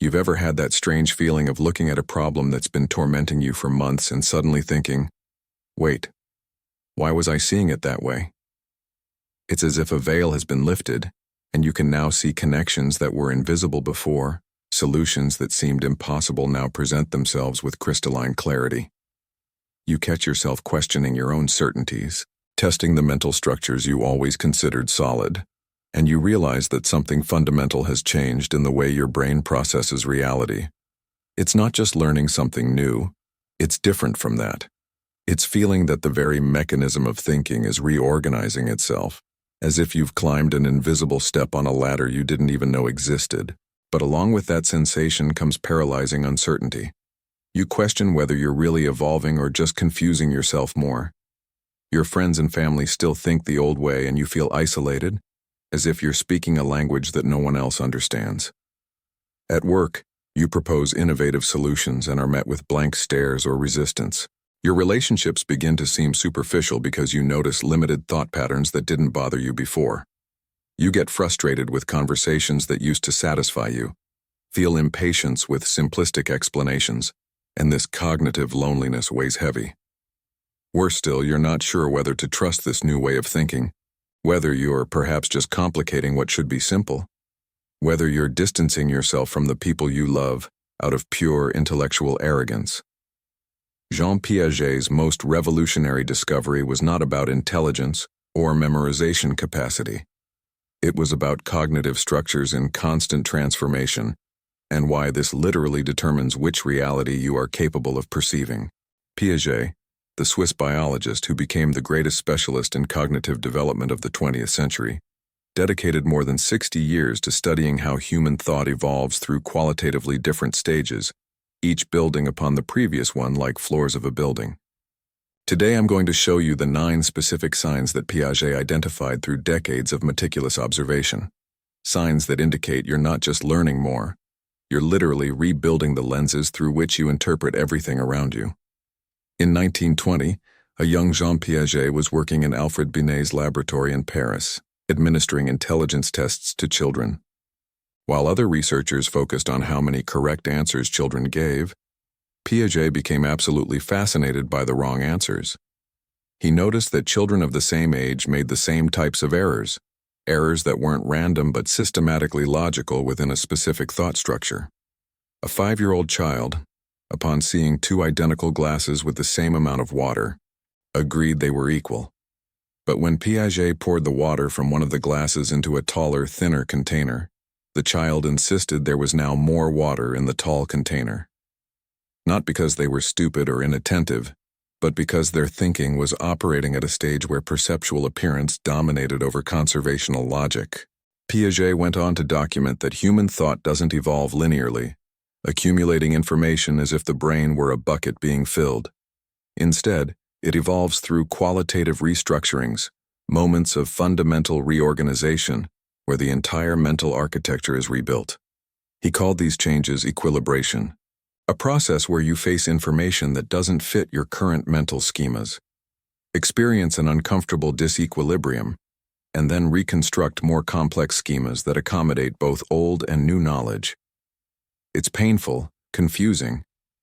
You've ever had that strange feeling of looking at a problem that's been tormenting you for months and suddenly thinking, wait, why was I seeing it that way? It's as if a veil has been lifted, and you can now see connections that were invisible before, solutions that seemed impossible now present themselves with crystalline clarity. You catch yourself questioning your own certainties, testing the mental structures you always considered solid, and you realize that something fundamental has changed in the way your brain processes reality. It's not just learning something new, it's different from that. It's feeling that the very mechanism of thinking is reorganizing itself, as if you've climbed an invisible step on a ladder you didn't even know existed. But along with that sensation comes paralyzing uncertainty. You question whether you're really evolving or just confusing yourself more. Your friends and family still think the old way and you feel isolated, as if you're speaking a language that no one else understands. At work, you propose innovative solutions and are met with blank stares or resistance. Your relationships begin to seem superficial because you notice limited thought patterns that didn't bother you before. You get frustrated with conversations that used to satisfy you, feel impatience with simplistic explanations, and this cognitive loneliness weighs heavy. Worse still, you're not sure whether to trust this new way of thinking, whether you're perhaps just complicating what should be simple, whether you're distancing yourself from the people you love out of pure intellectual arrogance. Jean Piaget's most revolutionary discovery was not about intelligence or memorization capacity. It was about cognitive structures in constant transformation, and why this literally determines which reality you are capable of perceiving. Piaget, the Swiss biologist who became the greatest specialist in cognitive development of the 20th century, dedicated more than 60 years to studying how human thought evolves through qualitatively different stages, each building upon the previous one like floors of a building. Today I'm going to show you the 9 specific signs that Piaget identified through decades of meticulous observation. Signs that indicate you're not just learning more, you're literally rebuilding the lenses through which you interpret everything around you. In 1920, a young Jean Piaget was working in Alfred Binet's laboratory in Paris, administering intelligence tests to children. While other researchers focused on how many correct answers children gave, Piaget became absolutely fascinated by the wrong answers. He noticed that children of the same age made the same types of errors that weren't random but systematically logical within a specific thought structure. A 5-year-old child, upon seeing 2 identical glasses with the same amount of water, agreed they were equal. But when Piaget poured the water from one of the glasses into a taller, thinner container, the child insisted there was now more water in the tall container. Not because they were stupid or inattentive, but because their thinking was operating at a stage where perceptual appearance dominated over conservational logic. Piaget went on to document that human thought doesn't evolve linearly, accumulating information as if the brain were a bucket being filled. Instead, it evolves through qualitative restructurings, moments of fundamental reorganization, where the entire mental architecture is rebuilt. He called these changes equilibration, a process where you face information that doesn't fit your current mental schemas, experience an uncomfortable disequilibrium, and then reconstruct more complex schemas that accommodate both old and new knowledge. It's painful, confusing,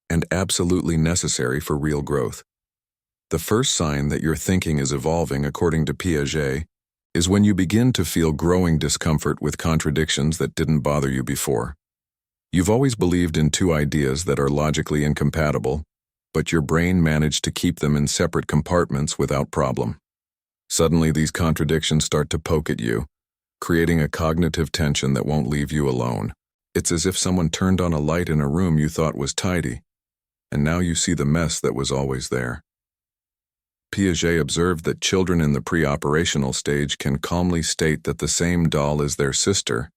and absolutely necessary for real growth. The first sign that your thinking is evolving, according to Piaget, is when you begin to feel growing discomfort with contradictions that didn't bother you before. You've always believed in 2 ideas that are logically incompatible, but your brain managed to keep them in separate compartments without problem. Suddenly, these contradictions start to poke at you, creating a cognitive tension that won't leave you alone. It's as if someone turned on a light in a room you thought was tidy, and now you see the mess that was always there. Piaget observed that children in the pre-operational stage can calmly state that the same doll is their sister,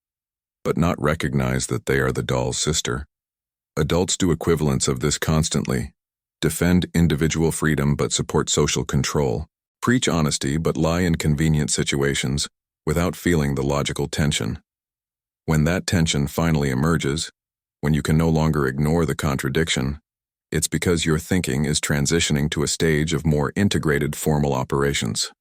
but not recognize that they are the doll's sister. Adults do equivalents of this constantly, defend individual freedom but support social control, preach honesty but lie in convenient situations without feeling the logical tension. When that tension finally emerges, when you can no longer ignore the contradiction, it's because your thinking is transitioning to a stage of more integrated formal operations.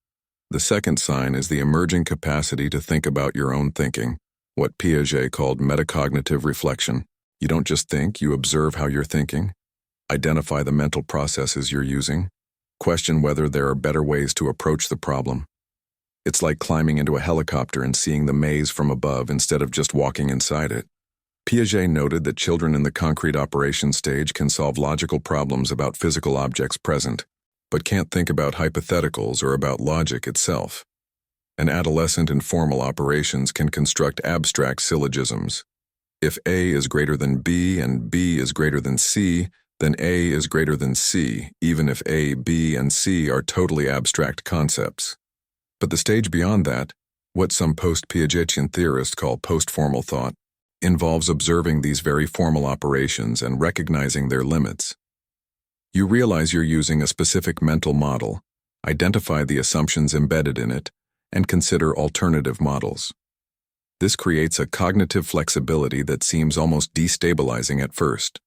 The second sign is the emerging capacity to think about your own thinking, what Piaget called metacognitive reflection. You don't just think, you observe how you're thinking, identify the mental processes you're using, question whether there are better ways to approach the problem. It's like climbing into a helicopter and seeing the maze from above instead of just walking inside it. Piaget noted that children in the concrete operation stage can solve logical problems about physical objects present, but can't think about hypotheticals or about logic itself. An adolescent in formal operations can construct abstract syllogisms. If A is greater than B and B is greater than C, then A is greater than C, even if A, B, and C are totally abstract concepts. But the stage beyond that, what some post-Piagetian theorists call post-formal thought, involves observing these very formal operations and recognizing their limits. You realize you're using a specific mental model, identify the assumptions embedded in it, and consider alternative models. This creates a cognitive flexibility that seems almost destabilizing at first.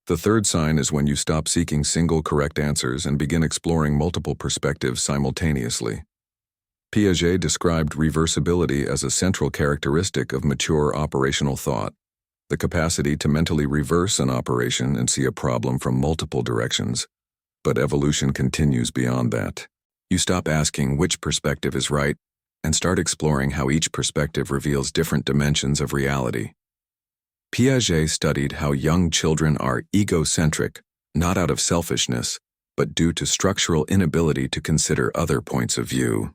The third sign is when you stop seeking single correct answers and begin exploring multiple perspectives simultaneously. Piaget described reversibility as a central characteristic of mature operational thought, the capacity to mentally reverse an operation and see a problem from multiple directions. But evolution continues beyond that. You stop asking which perspective is right and start exploring how each perspective reveals different dimensions of reality. Piaget studied how young children are egocentric, not out of selfishness, but due to structural inability to consider other points of view.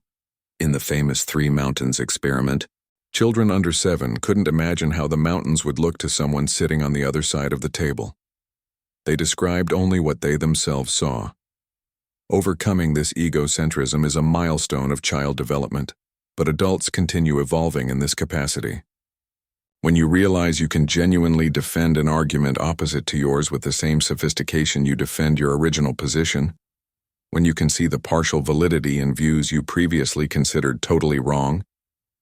In the famous Three Mountains experiment, children under 7 couldn't imagine how the mountains would look to someone sitting on the other side of the table. They described only what they themselves saw. Overcoming this egocentrism is a milestone of child development, but adults continue evolving in this capacity. When you realize you can genuinely defend an argument opposite to yours with the same sophistication you defend your original position, when you can see the partial validity in views you previously considered totally wrong,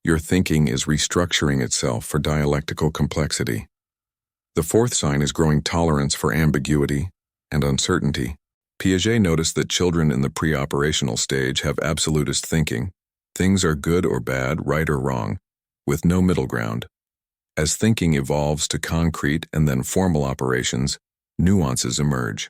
your thinking is restructuring itself for dialectical complexity. The fourth sign is growing tolerance for ambiguity and uncertainty. Piaget noticed that children in the pre-operational stage have absolutist thinking. Things are good or bad, right or wrong, with no middle ground. As thinking evolves to concrete and then formal operations, nuances emerge.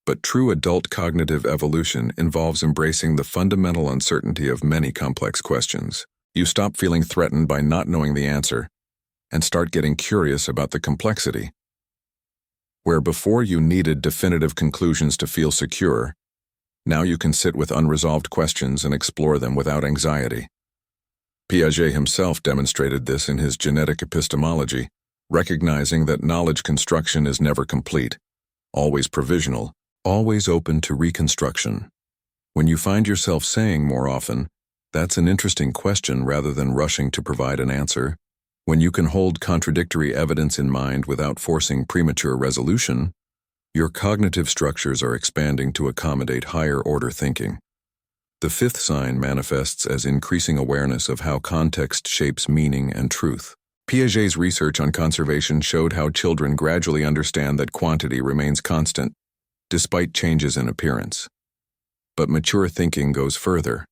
But true adult cognitive evolution involves embracing the fundamental uncertainty of many complex questions. You stop feeling threatened by not knowing the answer and start getting curious about the complexity. Where before you needed definitive conclusions to feel secure, now you can sit with unresolved questions and explore them without anxiety. Piaget himself demonstrated this in his genetic epistemology, recognizing that knowledge construction is never complete, always provisional, always open to reconstruction. When you find yourself saying more often, "That's an interesting question," rather than rushing to provide an answer, when you can hold contradictory evidence in mind without forcing premature resolution, your cognitive structures are expanding to accommodate higher-order thinking. The fifth sign manifests as increasing awareness of how context shapes meaning and truth. Piaget's research on conservation showed how children gradually understand that quantity remains constant, despite changes in appearance. But mature thinking goes further,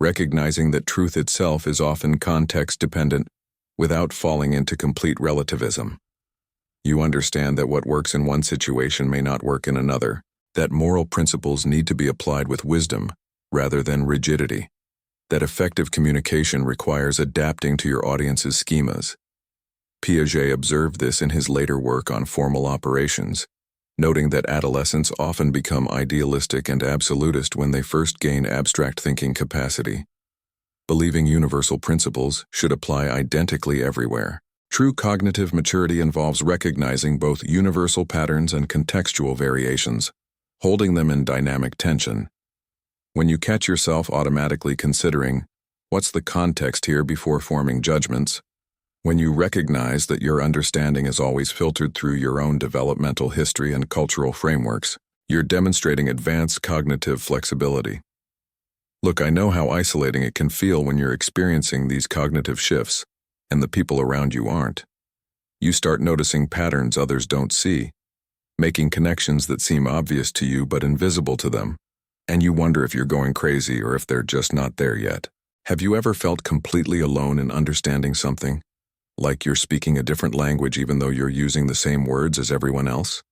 recognizing that truth itself is often context-dependent without falling into complete relativism. You understand that what works in one situation may not work in another, that moral principles need to be applied with wisdom rather than rigidity, that effective communication requires adapting to your audience's schemas. Piaget observed this in his later work on formal operations, noting that adolescents often become idealistic and absolutist when they first gain abstract thinking capacity, believing universal principles should apply identically everywhere. True cognitive maturity involves recognizing both universal patterns and contextual variations, holding them in dynamic tension. When you catch yourself automatically considering, "What's the context here?" before forming judgments, when you recognize that your understanding is always filtered through your own developmental history and cultural frameworks, you're demonstrating advanced cognitive flexibility. Look, I know how isolating it can feel when you're experiencing these cognitive shifts, and the people around you aren't. You start noticing patterns others don't see, making connections that seem obvious to you but invisible to them, and you wonder if you're going crazy or if they're just not there yet. Have you ever felt completely alone in understanding something? Like you're speaking a different language even though you're using the same words as everyone else?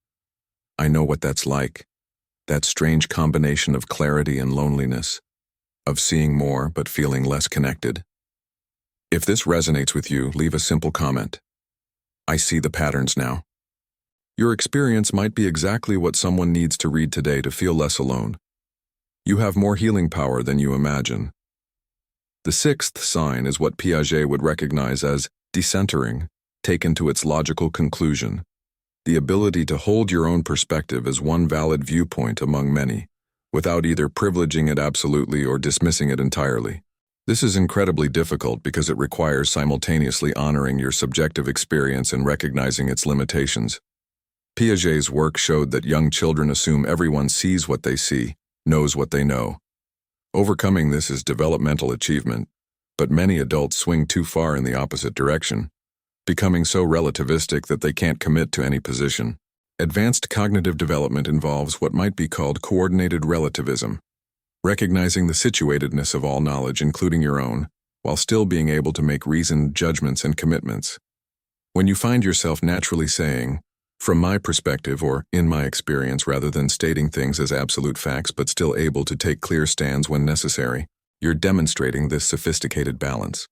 I know what that's like. That strange combination of clarity and loneliness, of seeing more but feeling less connected. If this resonates with you, leave a simple comment. I see the patterns now. Your experience might be exactly what someone needs to read today to feel less alone. You have more healing power than you imagine. The sixth sign is what Piaget would recognize as decentering, taken to its logical conclusion. The ability to hold your own perspective as one valid viewpoint among many, without either privileging it absolutely or dismissing it entirely. This is incredibly difficult because it requires simultaneously honoring your subjective experience and recognizing its limitations. Piaget's work showed that young children assume everyone sees what they see, knows what they know. Overcoming this is developmental achievement, but many adults swing too far in the opposite direction, becoming so relativistic that they can't commit to any position. Advanced cognitive development involves what might be called coordinated relativism, recognizing the situatedness of all knowledge, including your own, while still being able to make reasoned judgments and commitments. When you find yourself naturally saying, "From my perspective," or "in my experience," rather than stating things as absolute facts but still able to take clear stands when necessary, you're demonstrating this sophisticated balance.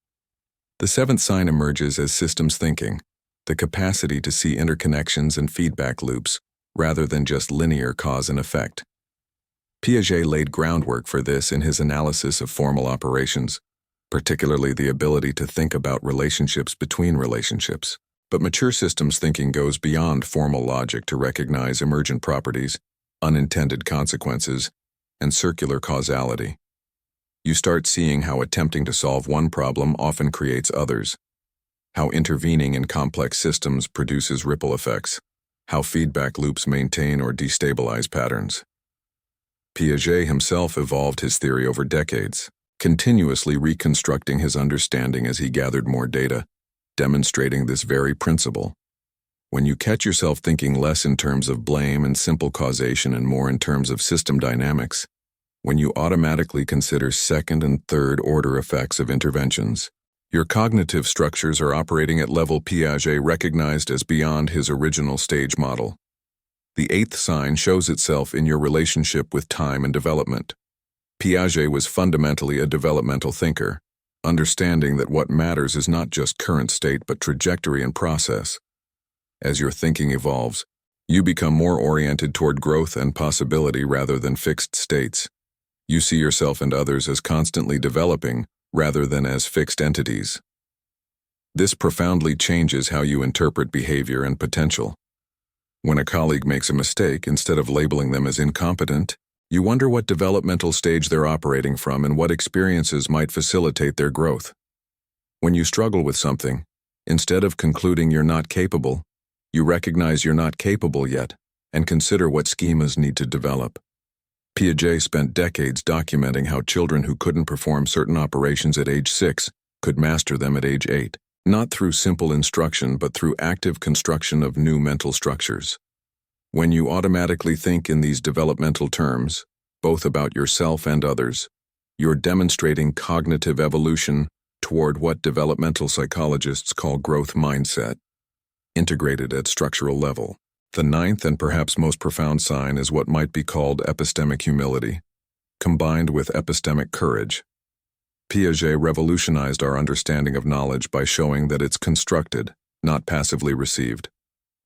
The seventh sign emerges as systems thinking, the capacity to see interconnections and feedback loops, rather than just linear cause and effect. Piaget laid groundwork for this in his analysis of formal operations, particularly the ability to think about relationships between relationships. But mature systems thinking goes beyond formal logic to recognize emergent properties, unintended consequences, and circular causality. You start seeing how attempting to solve one problem often creates others, how intervening in complex systems produces ripple effects, how feedback loops maintain or destabilize patterns. Piaget himself evolved his theory over decades, continuously reconstructing his understanding as he gathered more data, demonstrating this very principle. When you catch yourself thinking less in terms of blame and simple causation and more in terms of system dynamics, when you automatically consider second and third order effects of interventions, your cognitive structures are operating at level Piaget recognized as beyond his original stage model. The eighth sign shows itself in your relationship with time and development. Piaget was fundamentally a developmental thinker, understanding that what matters is not just current state but trajectory and process. As your thinking evolves, you become more oriented toward growth and possibility rather than fixed states. You see yourself and others as constantly developing rather than as fixed entities. This profoundly changes how you interpret behavior and potential. When a colleague makes a mistake, instead of labeling them as incompetent, you wonder what developmental stage they're operating from and what experiences might facilitate their growth. When you struggle with something, instead of concluding you're not capable, you recognize you're not capable yet and consider what schemas need to develop. Piaget spent decades documenting how children who couldn't perform certain operations at age 6 could master them at age 8, not through simple instruction but through active construction of new mental structures. When you automatically think in these developmental terms, both about yourself and others, you're demonstrating cognitive evolution toward what developmental psychologists call growth mindset, integrated at structural level. The ninth and perhaps most profound sign is what might be called epistemic humility, combined with epistemic courage. Piaget revolutionized our understanding of knowledge by showing that it's constructed, not passively received.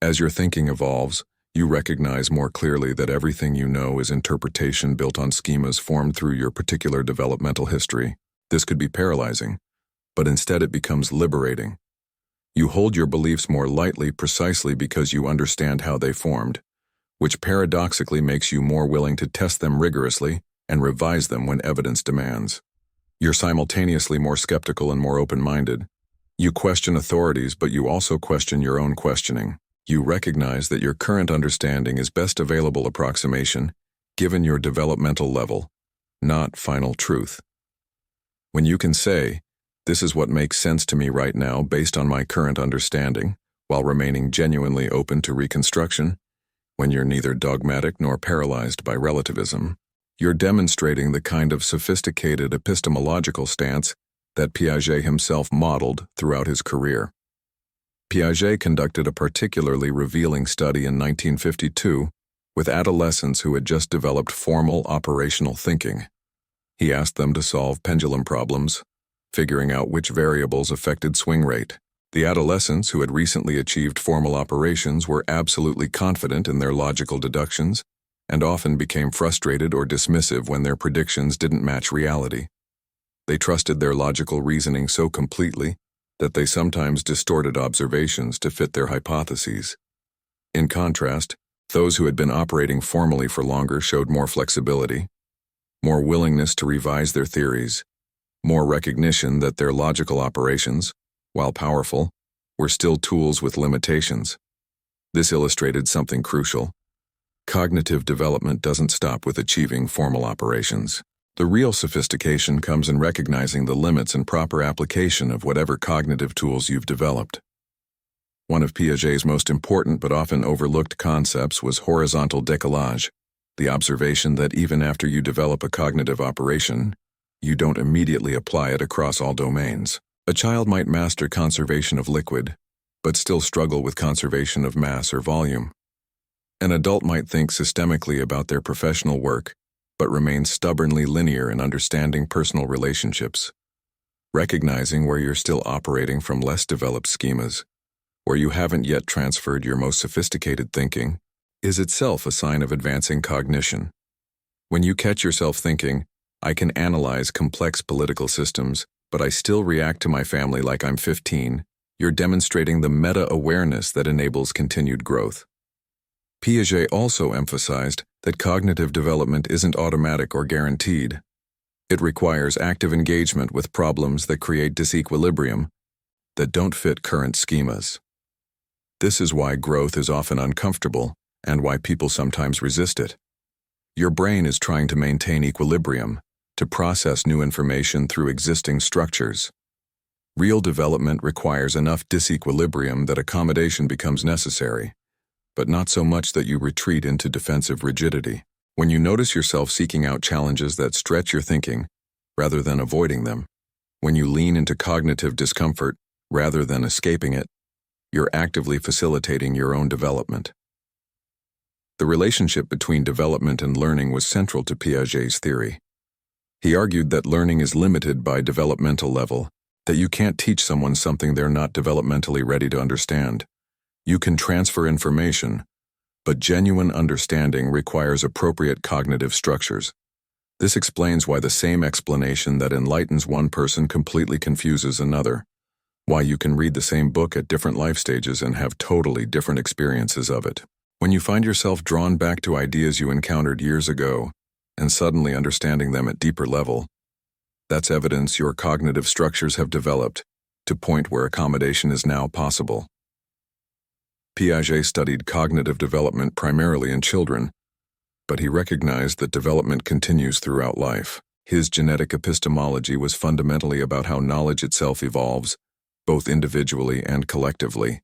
As your thinking evolves, you recognize more clearly that everything you know is interpretation built on schemas formed through your particular developmental history. This could be paralyzing, but instead it becomes liberating. You hold your beliefs more lightly precisely because you understand how they formed, which paradoxically makes you more willing to test them rigorously and revise them when evidence demands. You're simultaneously more skeptical and more open-minded. You question authorities, but you also question your own questioning. You recognize that your current understanding is best available approximation, given your developmental level, not final truth. When you can say, "This is what makes sense to me right now based on my current understanding," while remaining genuinely open to reconstruction, when you're neither dogmatic nor paralyzed by relativism, you're demonstrating the kind of sophisticated epistemological stance that Piaget himself modeled throughout his career. Piaget conducted a particularly revealing study in 1952 with adolescents who had just developed formal operational thinking. He asked them to solve pendulum problems, figuring out which variables affected swing rate. The adolescents who had recently achieved formal operations were absolutely confident in their logical deductions and often became frustrated or dismissive when their predictions didn't match reality. They trusted their logical reasoning so completely that they sometimes distorted observations to fit their hypotheses. In contrast, those who had been operating formally for longer showed more flexibility, more willingness to revise their theories, more recognition that their logical operations, while powerful, were still tools with limitations. This illustrated something crucial. Cognitive development doesn't stop with achieving formal operations. The real sophistication comes in recognizing the limits and proper application of whatever cognitive tools you've developed. One of Piaget's most important but often overlooked concepts was horizontal décalage, the observation that even after you develop a cognitive operation, you don't immediately apply it across all domains. A child might master conservation of liquid, but still struggle with conservation of mass or volume. An adult might think systemically about their professional work, but remain stubbornly linear in understanding personal relationships. Recognizing where you're still operating from less developed schemas, where you haven't yet transferred your most sophisticated thinking, is itself a sign of advancing cognition. When you catch yourself thinking, I can analyze complex political systems, but I still react to my family like I'm 15, you're demonstrating the meta-awareness that enables continued growth. Piaget also emphasized that cognitive development isn't automatic or guaranteed. It requires active engagement with problems that create disequilibrium, that don't fit current schemas. This is why growth is often uncomfortable and why people sometimes resist it. Your brain is trying to maintain equilibrium, to process new information through existing structures. Real development requires enough disequilibrium that accommodation becomes necessary, but not so much that you retreat into defensive rigidity. When you notice yourself seeking out challenges that stretch your thinking, rather than avoiding them, when you lean into cognitive discomfort, rather than escaping it, you're actively facilitating your own development. The relationship between development and learning was central to Piaget's theory. He argued that learning is limited by developmental level, that you can't teach someone something they're not developmentally ready to understand. You can transfer information, but genuine understanding requires appropriate cognitive structures. This explains why the same explanation that enlightens one person completely confuses another, why you can read the same book at different life stages and have totally different experiences of it. When you find yourself drawn back to ideas you encountered years ago, and suddenly understanding them at deeper level, that's evidence your cognitive structures have developed to point where accommodation is now possible. Piaget studied cognitive development primarily in children, but he recognized that development continues throughout life. His genetic epistemology was fundamentally about how knowledge itself evolves, both individually and collectively.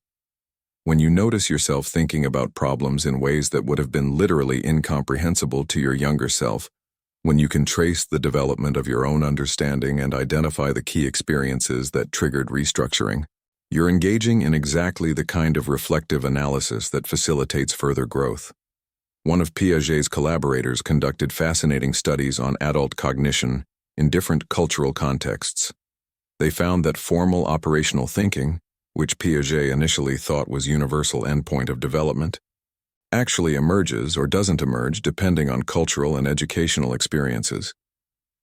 When you notice yourself thinking about problems in ways that would have been literally incomprehensible to your younger self, when you can trace the development of your own understanding and identify the key experiences that triggered restructuring, you're engaging in exactly the kind of reflective analysis that facilitates further growth. One of Piaget's collaborators conducted fascinating studies on adult cognition in different cultural contexts. They found that formal operational thinking, which Piaget initially thought was universal endpoint of development, actually emerges or doesn't emerge depending on cultural and educational experiences.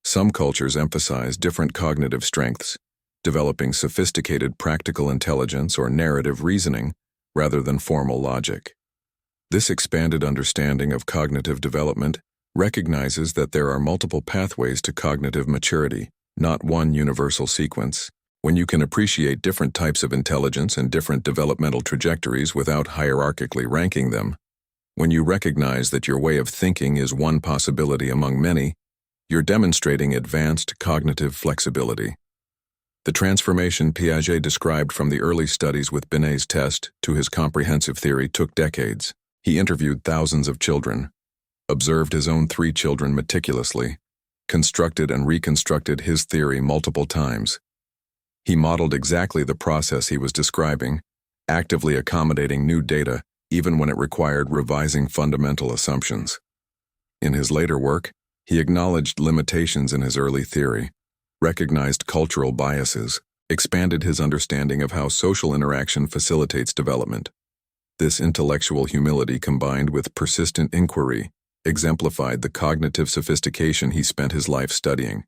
Some cultures emphasize different cognitive strengths, developing sophisticated practical intelligence or narrative reasoning rather than formal logic. This expanded understanding of cognitive development recognizes that there are multiple pathways to cognitive maturity, not one universal sequence. When you can appreciate different types of intelligence and different developmental trajectories without hierarchically ranking them, when you recognize that your way of thinking is one possibility among many, you're demonstrating advanced cognitive flexibility. The transformation Piaget described from the early studies with Binet's test to his comprehensive theory took decades. He interviewed thousands of children, observed his own 3 children meticulously, constructed and reconstructed his theory multiple times. He modeled exactly the process he was describing, actively accommodating new data even when it required revising fundamental assumptions. In his later work, he acknowledged limitations in his early theory, recognized cultural biases, expanded his understanding of how social interaction facilitates development. This intellectual humility combined with persistent inquiry exemplified the cognitive sophistication he spent his life studying.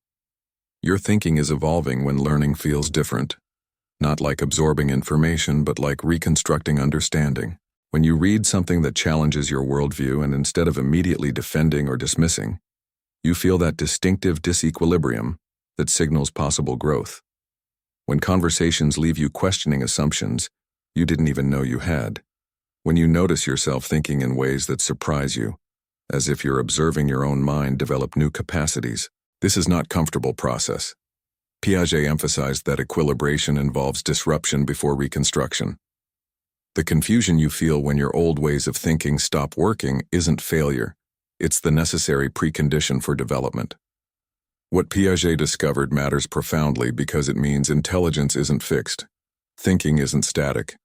Your thinking is evolving when learning feels different, not like absorbing information, but like reconstructing understanding. When you read something that challenges your worldview and instead of immediately defending or dismissing, you feel that distinctive disequilibrium that signals possible growth. When conversations leave you questioning assumptions you didn't even know you had. When you notice yourself thinking in ways that surprise you, as if you're observing your own mind develop new capacities. This is not a comfortable process. Piaget emphasized that equilibration involves disruption before reconstruction. The confusion you feel when your old ways of thinking stop working isn't failure. It's the necessary precondition for development. What Piaget discovered matters profoundly because it means intelligence isn't fixed. Thinking isn't static.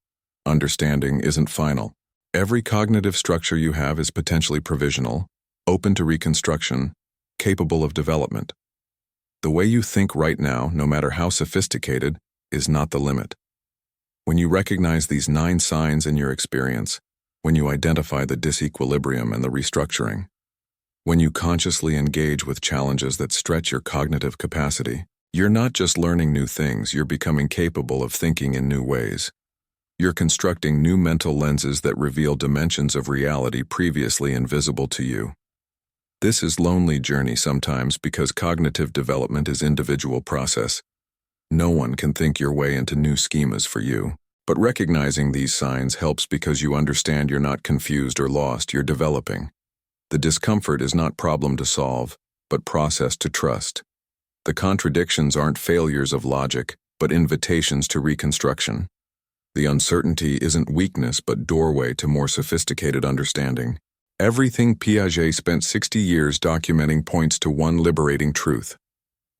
Understanding isn't final. Every cognitive structure you have is potentially provisional, open to reconstruction, capable of development. The way you think right now, no matter how sophisticated, is not the limit. When you recognize these 9 signs in your experience, when you identify the disequilibrium and the restructuring, when you consciously engage with challenges that stretch your cognitive capacity, you're not just learning new things, you're becoming capable of thinking in new ways. You're constructing new mental lenses that reveal dimensions of reality previously invisible to you. This is a lonely journey sometimes because cognitive development is an individual process. No one can think your way into new schemas for you. But recognizing these signs helps because you understand you're not confused or lost, you're developing. The discomfort is not problem to solve, but process to trust. The contradictions aren't failures of logic, but invitations to reconstruction. The uncertainty isn't weakness, but doorway to more sophisticated understanding. Everything Piaget spent 60 years documenting points to one liberating truth.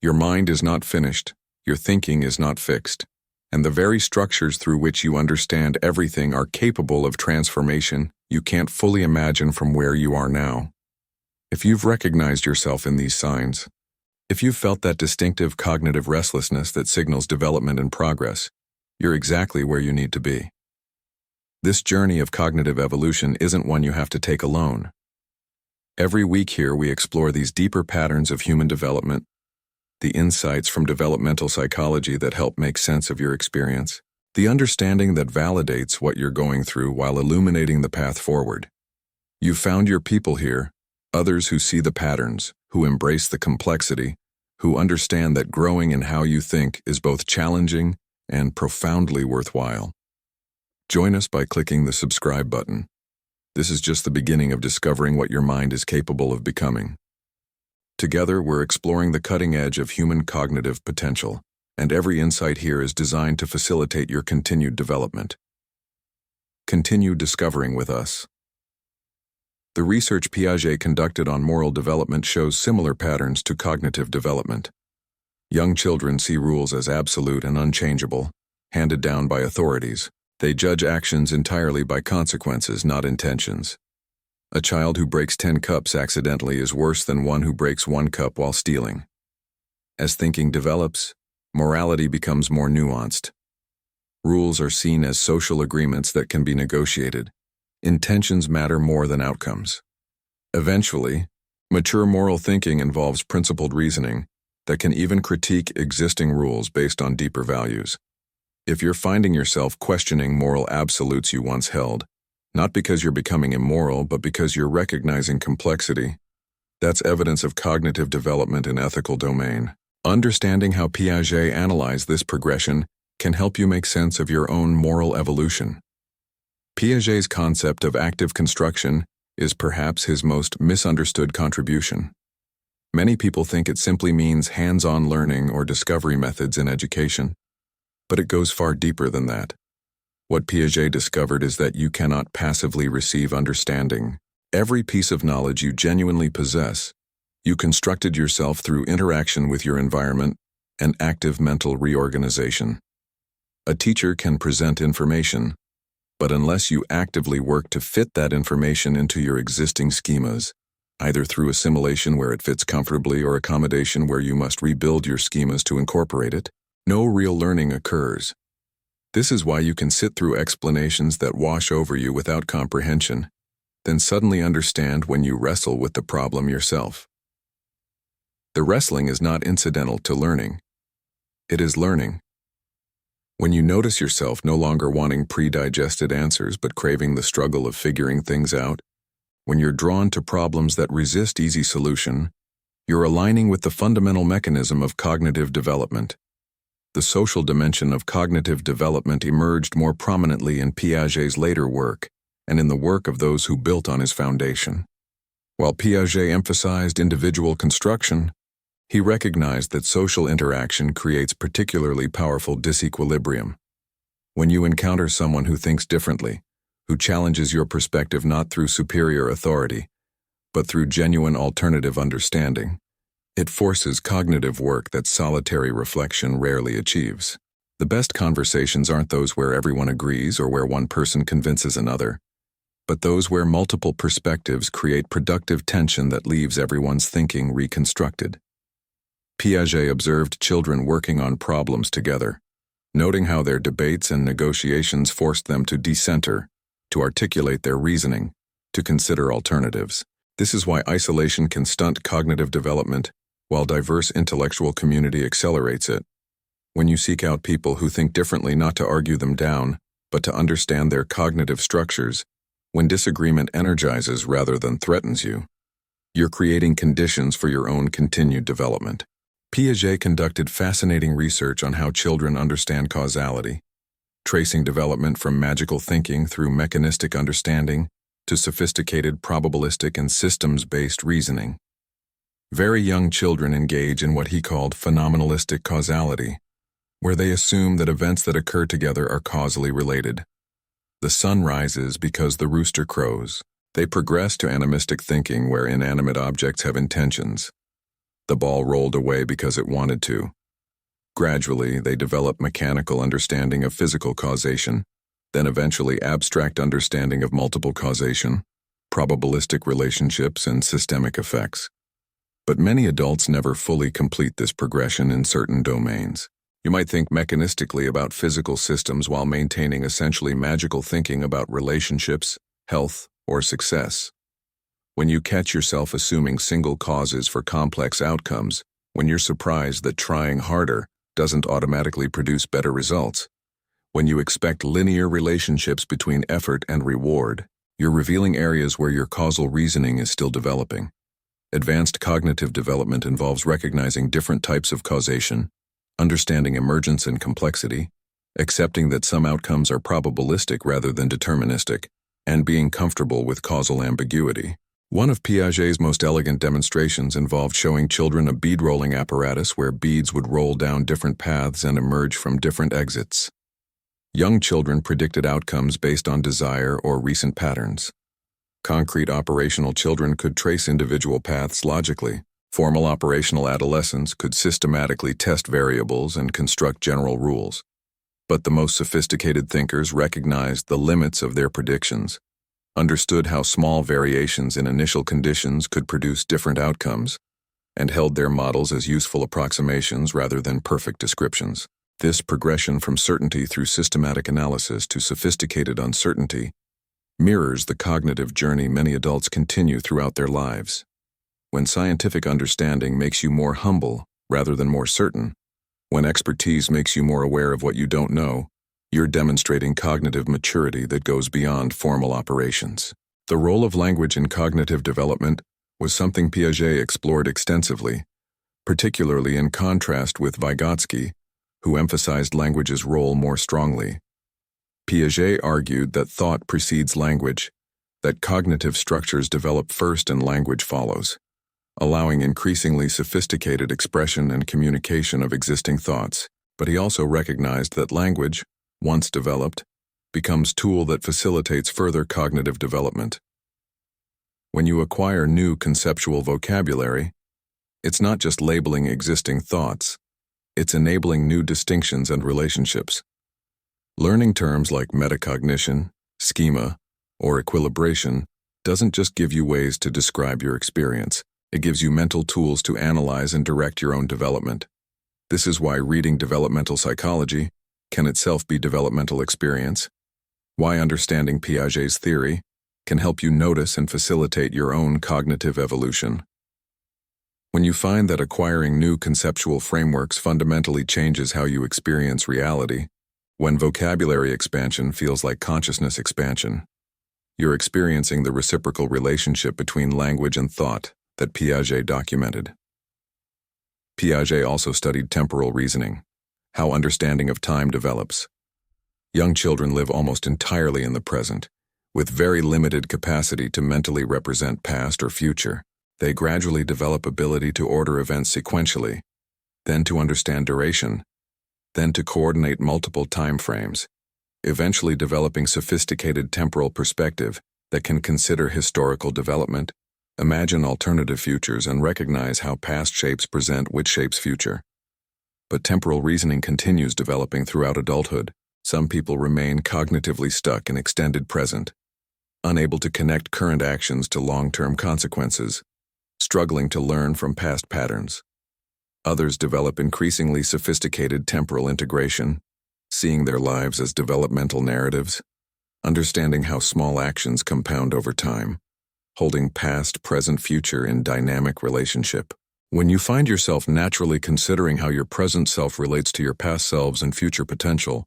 Your mind is not finished, your thinking is not fixed, and the very structures through which you understand everything are capable of transformation you can't fully imagine from where you are now. If you've recognized yourself in these signs, if you've felt that distinctive cognitive restlessness that signals development and progress, you're exactly where you need to be. This journey of cognitive evolution isn't one you have to take alone. Every week here we explore these deeper patterns of human development, the insights from developmental psychology that help make sense of your experience, the understanding that validates what you're going through while illuminating the path forward. You've found your people here, others who see the patterns, who embrace the complexity, who understand that growing in how you think is both challenging and profoundly worthwhile. Join us by clicking the subscribe button. This is just the beginning of discovering what your mind is capable of becoming. Together, we're exploring the cutting edge of human cognitive potential, and every insight here is designed to facilitate your continued development. Continue discovering with us. The research Piaget conducted on moral development shows similar patterns to cognitive development. Young children see rules as absolute and unchangeable, handed down by authorities. They judge actions entirely by consequences, not intentions. A child who breaks 10 cups accidentally is worse than one who breaks 1 cup while stealing. As thinking develops, morality becomes more nuanced. Rules are seen as social agreements that can be negotiated. Intentions matter more than outcomes. Eventually, mature moral thinking involves principled reasoning that can even critique existing rules based on deeper values. If you're finding yourself questioning moral absolutes you once held, not because you're becoming immoral, but because you're recognizing complexity, that's evidence of cognitive development in ethical domain. Understanding how Piaget analyzed this progression can help you make sense of your own moral evolution. Piaget's concept of active construction is perhaps his most misunderstood contribution. Many people think it simply means hands-on learning or discovery methods in education, but it goes far deeper than that. What Piaget discovered is that you cannot passively receive understanding. Every piece of knowledge you genuinely possess, you constructed yourself through interaction with your environment and active mental reorganization. A teacher can present information, But unless you actively work to fit that information into your existing schemas, either through assimilation where it fits comfortably or accommodation where you must rebuild your schemas to incorporate it, no real learning occurs. This is why you can sit through explanations that wash over you without comprehension, then suddenly understand when you wrestle with the problem yourself. The wrestling is not incidental to learning. It is learning. When you notice yourself no longer wanting pre-digested answers but craving the struggle of figuring things out, when you're drawn to problems that resist easy solution, you're aligning with the fundamental mechanism of cognitive development. The social dimension of cognitive development emerged more prominently in Piaget's later work and in the work of those who built on his foundation. While Piaget emphasized individual construction, he recognized that social interaction creates particularly powerful disequilibrium. When you encounter someone who thinks differently, who challenges your perspective not through superior authority, but through genuine alternative understanding, it forces cognitive work that solitary reflection rarely achieves. The best conversations aren't those where everyone agrees or where one person convinces another, but those where multiple perspectives create productive tension that leaves everyone's thinking reconstructed. Piaget observed children working on problems together, noting how their debates and negotiations forced them to decenter, to articulate their reasoning, to consider alternatives. This is why isolation can stunt cognitive development, while diverse intellectual community accelerates it. When you seek out people who think differently not to argue them down, but to understand their cognitive structures, when disagreement energizes rather than threatens you, you're creating conditions for your own continued development. Piaget conducted fascinating research on how children understand causality, tracing development from magical thinking through mechanistic understanding to sophisticated probabilistic and systems-based reasoning. Very young children engage in what he called phenomenalistic causality, where they assume that events that occur together are causally related. The sun rises because the rooster crows. They progress to animistic thinking where inanimate objects have intentions. The ball rolled away because it wanted to. Gradually, they develop mechanical understanding of physical causation, then eventually abstract understanding of multiple causation, probabilistic relationships, and systemic effects. But many adults never fully complete this progression in certain domains. You might think mechanistically about physical systems while maintaining essentially magical thinking about relationships, health, or success. When you catch yourself assuming single causes for complex outcomes, when you're surprised that trying harder doesn't automatically produce better results, when you expect linear relationships between effort and reward, you're revealing areas where your causal reasoning is still developing. Advanced cognitive development involves recognizing different types of causation, understanding emergence and complexity, accepting that some outcomes are probabilistic rather than deterministic, and being comfortable with causal ambiguity. One of Piaget's most elegant demonstrations involved showing children a bead-rolling apparatus where beads would roll down different paths and emerge from different exits. Young children predicted outcomes based on desire or recent patterns. Concrete operational children could trace individual paths logically. Formal operational adolescents could systematically test variables and construct general rules. But the most sophisticated thinkers recognized the limits of their predictions, understood how small variations in initial conditions could produce different outcomes, and held their models as useful approximations rather than perfect descriptions. This progression from certainty through systematic analysis to sophisticated uncertainty mirrors the cognitive journey many adults continue throughout their lives. When scientific understanding makes you more humble rather than more certain, when expertise makes you more aware of what you don't know, you're demonstrating cognitive maturity that goes beyond formal operations. The role of language in cognitive development was something Piaget explored extensively, particularly in contrast with Vygotsky, who emphasized language's role more strongly. Piaget argued that thought precedes language, that cognitive structures develop first and language follows, allowing increasingly sophisticated expression and communication of existing thoughts. But he also recognized that language, once developed, becomes tool that facilitates further cognitive development. When you acquire new conceptual vocabulary, it's not just labeling existing thoughts, it's enabling new distinctions and relationships. Learning terms like metacognition, schema, or equilibration doesn't just give you ways to describe your experience. It gives you mental tools to analyze and direct your own development. This is why reading developmental psychology can itself be developmental experience, why understanding Piaget's theory can help you notice and facilitate your own cognitive evolution. When you find that acquiring new conceptual frameworks fundamentally changes how you experience reality, when vocabulary expansion feels like consciousness expansion, you're experiencing the reciprocal relationship between language and thought that Piaget documented. Piaget also studied temporal reasoning, how understanding of time develops. Young children live almost entirely in the present, with very limited capacity to mentally represent past or future. They gradually develop ability to order events sequentially, then to understand duration, then to coordinate multiple time frames, eventually developing sophisticated temporal perspective that can consider historical development, imagine alternative futures, and recognize how past shapes present which shapes future. But temporal reasoning continues developing throughout adulthood. Some people remain cognitively stuck in extended present, unable to connect current actions to long-term consequences, struggling to learn from past patterns. Others develop increasingly sophisticated temporal integration, seeing their lives as developmental narratives, understanding how small actions compound over time, holding past, present, future in dynamic relationship. When you find yourself naturally considering how your present self relates to your past selves and future potential,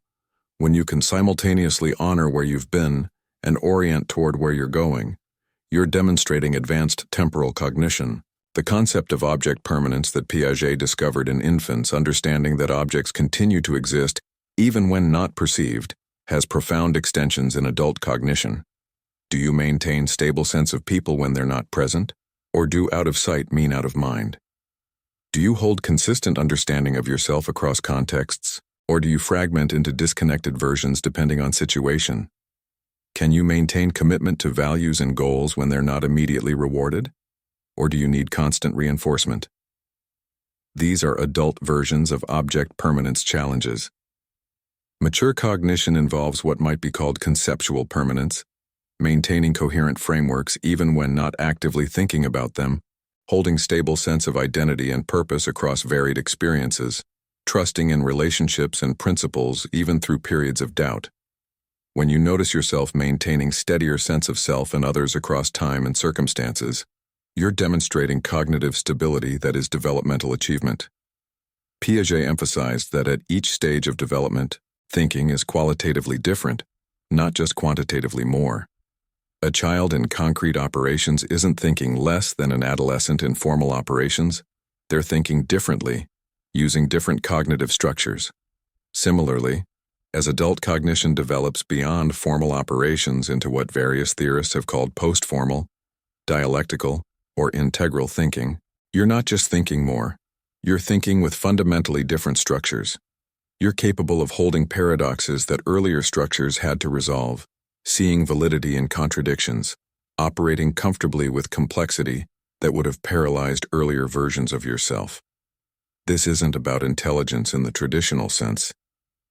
when you can simultaneously honor where you've been and orient toward where you're going, you're demonstrating advanced temporal cognition. The concept of object permanence that Piaget discovered in infants, understanding that objects continue to exist even when not perceived, has profound extensions in adult cognition. Do you maintain stable sense of people when they're not present? Or do out of sight mean out of mind? Do you hold consistent understanding of yourself across contexts? Or do you fragment into disconnected versions depending on situation? Can you maintain commitment to values and goals when they're not immediately rewarded? Or do you need constant reinforcement? These are adult versions of object permanence challenges. Mature cognition involves what might be called conceptual permanence, maintaining coherent frameworks even when not actively thinking about them, holding stable sense of identity and purpose across varied experiences, trusting in relationships and principles even through periods of doubt. When you notice yourself maintaining steadier sense of self and others across time and circumstances, you're demonstrating cognitive stability that is developmental achievement. Piaget emphasized that at each stage of development, thinking is qualitatively different, not just quantitatively more. A child in concrete operations isn't thinking less than an adolescent in formal operations. They're thinking differently, using different cognitive structures. Similarly, as adult cognition develops beyond formal operations into what various theorists have called post-formal, dialectical, or integral thinking, you're not just thinking more, you're thinking with fundamentally different structures. You're capable of holding paradoxes that earlier structures had to resolve, seeing validity in contradictions, operating comfortably with complexity that would have paralyzed earlier versions of yourself. This isn't about intelligence in the traditional sense.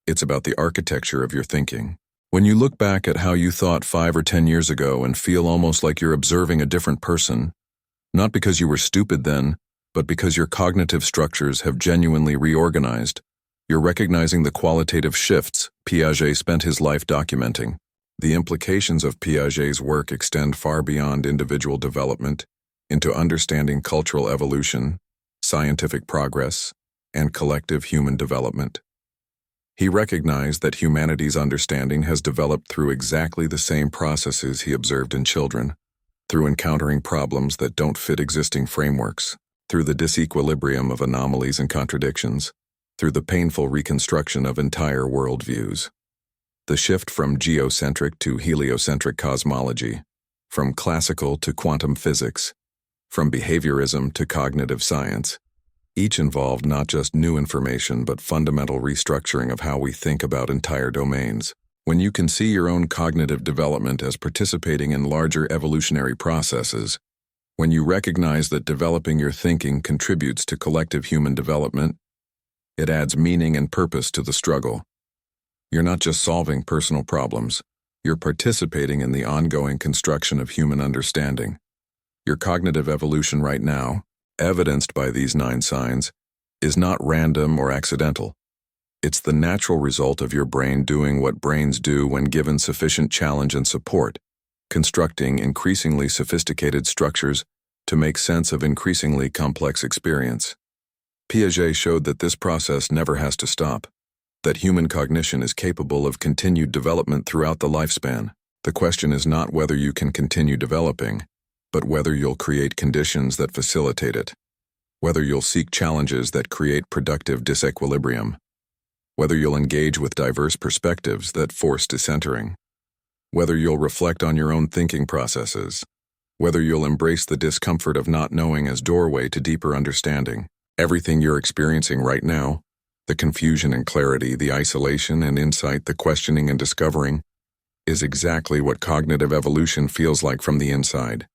It's about the architecture of your thinking. When you look back at how you thought 5 or 10 years ago and feel almost like you're observing a different person, not because you were stupid then, but because your cognitive structures have genuinely reorganized, you're recognizing the qualitative shifts Piaget spent his life documenting. The implications of Piaget's work extend far beyond individual development into understanding cultural evolution, scientific progress, and collective human development. He recognized that humanity's understanding has developed through exactly the same processes he observed in children, through encountering problems that don't fit existing frameworks, through the disequilibrium of anomalies and contradictions, through the painful reconstruction of entire worldviews. The shift from geocentric to heliocentric cosmology, from classical to quantum physics, from behaviorism to cognitive science, each involved not just new information but fundamental restructuring of how we think about entire domains. When you can see your own cognitive development as participating in larger evolutionary processes, when you recognize that developing your thinking contributes to collective human development, it adds meaning and purpose to the struggle. You're not just solving personal problems, You're participating in the ongoing construction of human understanding. Your cognitive evolution right now, evidenced by these 9 signs, is not random or accidental. It's the natural result of your brain doing what brains do when given sufficient challenge and support, constructing increasingly sophisticated structures to make sense of increasingly complex experience. Piaget showed that this process never has to stop, that human cognition is capable of continued development throughout the lifespan. The question is not whether you can continue developing, but whether you'll create conditions that facilitate it, whether you'll seek challenges that create productive disequilibrium, whether you'll engage with diverse perspectives that force decentering, whether you'll reflect on your own thinking processes, whether you'll embrace the discomfort of not knowing as doorway to deeper understanding. Everything you're experiencing right now, the confusion and clarity, the isolation and insight, the questioning and discovering, is exactly what cognitive evolution feels like from the inside.